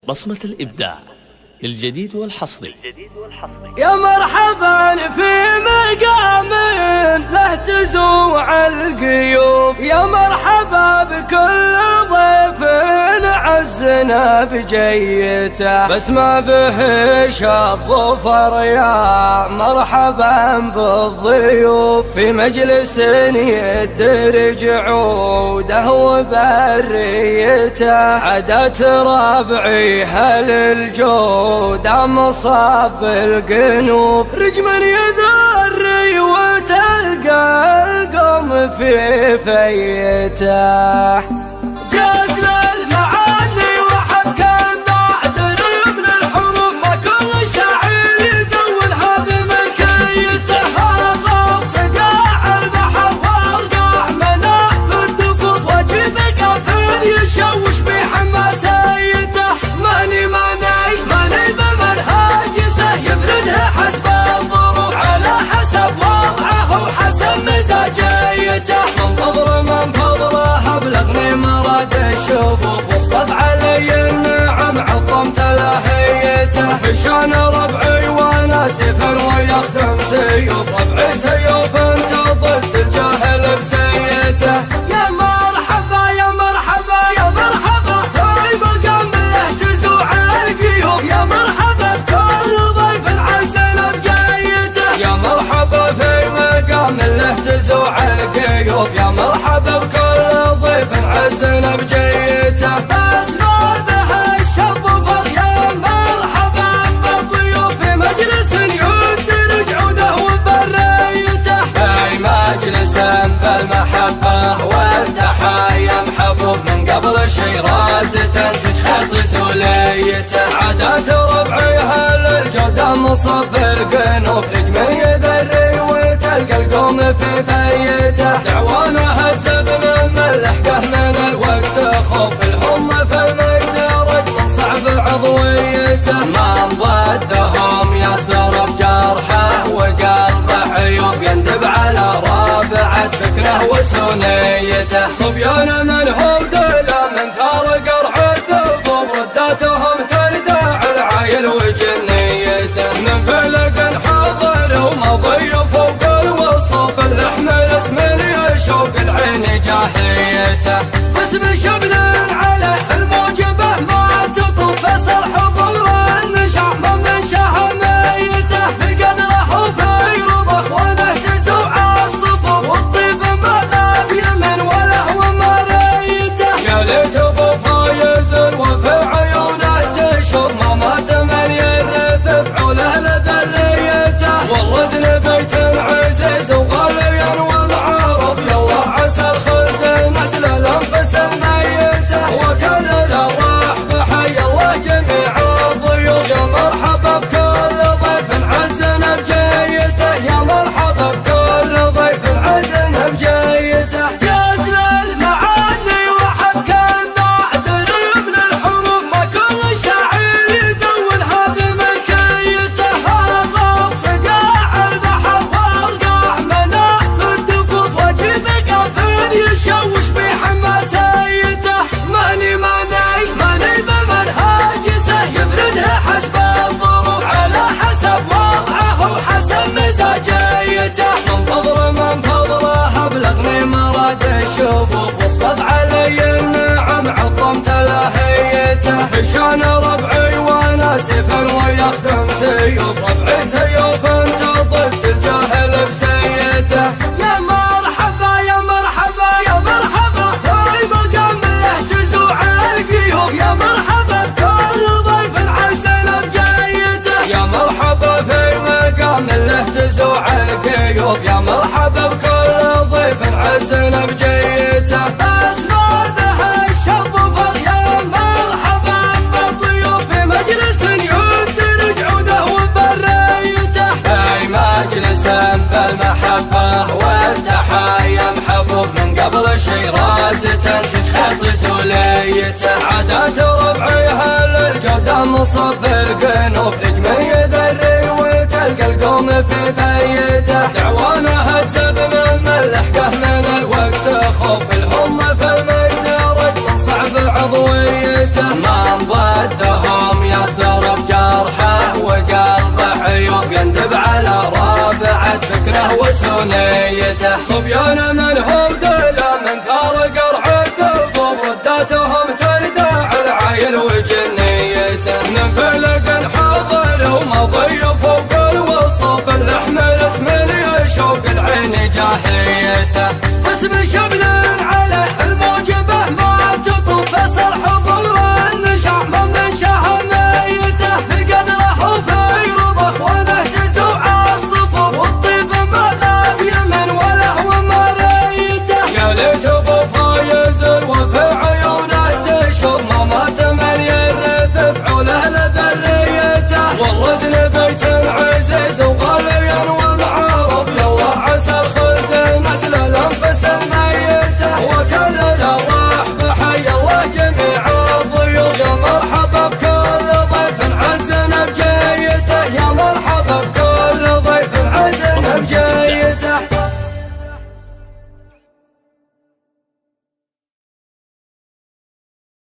بصمة الإبداع للجديد والحصري. يا مرحبا في مقام له تزوع القيوب، يا مرحبا بكل ضيف عزنا بجيته، بس ما بهش الظفر يا مرحبا بالضيوف، في مجلس يدرج عوده وبريته، عادات ربعي هل الجود مصاب القنوب، رجما يذري وتلقى القوم في فيته، جاز للمعاني وحبكى النعدل من الحروف، ما كل شاعر يدونها بملكيته، هذا صقاع البحر والقاع مناف الدفوف، وجد قافل يشوش بحماسيته، ماني بمنهاجسه يفردها حسب الظروف، على حسب وضعه وحسب مزاجيته، من فضله ابلغني مراد الشفوف، واسقط علي النعم عظمت لهيته، بشان ربعي وانا سفر ويخدم سيوف، ربعي سيوف انت ضد الجاهل بسيته، يا مرحبا يا مرحبا يا مرحبا في مقام له تزوع القيوب، يا مرحبا بكل ضيف عزنا بجيته، يا مرحبا في مقام له تزوع القيوب، يا مرحبا بكل ضيف عزنا بجيته، بس ما به الشظفر، يا مرحبا بالضيوف، في مجلس يدرج عوده وبريته، اي مجلس بالمحبه والتحايا محفوظ، من قبل شيراز تنسج خط سوليته، عادات ربعيها للجودة مصب القنوف، رجم يذري وتلقى القوم في فيته، دعوانها تسب من ملحقه من الوقت خوف، الهم في المقدرج من صعب عضويته، من ضدهم يصدر بجرحه وقلبه عيوب، يندب على رابعة فكره وسنيته، صبيان من هودله من ثار قرح الدفوف، رداتهم ترداع العايل وجنيته، من فلق حاضر ومضي فوق الوصف، اللحمل اسم يشوق العين جاهيته، قسم شبل عليه الموجبه ما تطوف، بس الحضور والنشاع من شهميته، في قدره وفي رضه ونه تزوع الصفوف، والطيب ما غاب يمن وله ومريته، يا ليت ابو فايز وفي عيونه تشوف، ما مات من يرث فعوله لذريته، والرزن بيت العزيز وغاليا والعرب، يالله عسى الخلد نزل الانفس الميته، وكل الارواح بحي الله جميع الضيوف، يا مرحبا بكل ضيف عزنا بجيته، يا مرحبا بكل ضيف عزنا بجيته، جاز للمعاني وحبكى النعدل من الحروف، ما كل شاعر يدونها بملكيته، هذا صقاع البحر والقاع مناف الدفوف، وجد قافل يشوش بحماسيته، ماني بمنهاجسه يفردها حسب الظروف، على حسب وضعه وحسب مزاجيته، من فضله ابلغني مراد الشفوف، واسقط علي النعم عظمت لهيته، بشان ربعي وانا سفر ويخدم سيوف، ربعي سيوف انت ضد الجاهل بسيته، يا مرحبا يا مرحبا يا مرحبا في مقام له تزوع القيوب، يا مرحبا بكل ضيف عزنا بجيته، يا مرحبا في مقام له تزوع القيوب، يا مرحبا بكل ضيف عزنا بجيته، بس ما به الشظفر، يا مرحبا بالضيوف، في مجلس يدرج عوده وبريته، اي مجلس بالمحبه والتحايا محفوظ، من قبل شيراز تنسج خط سوليته، عادات ربعيها للجودة مصب القنوف، رجم يذري وتلقى القوم في فيته، دعوانها تسب من ملحقه من الوقت خوف، الهم في المقدرج من صعب عضويته، من ضدهم صبيان من هم دلا من ثار قرع الدفوف رداتهم ترداع العين وجنيته من فلق حاضر ومضي فوق الوصف اللحم الاسم يشوق العين جاهيته اسم شبل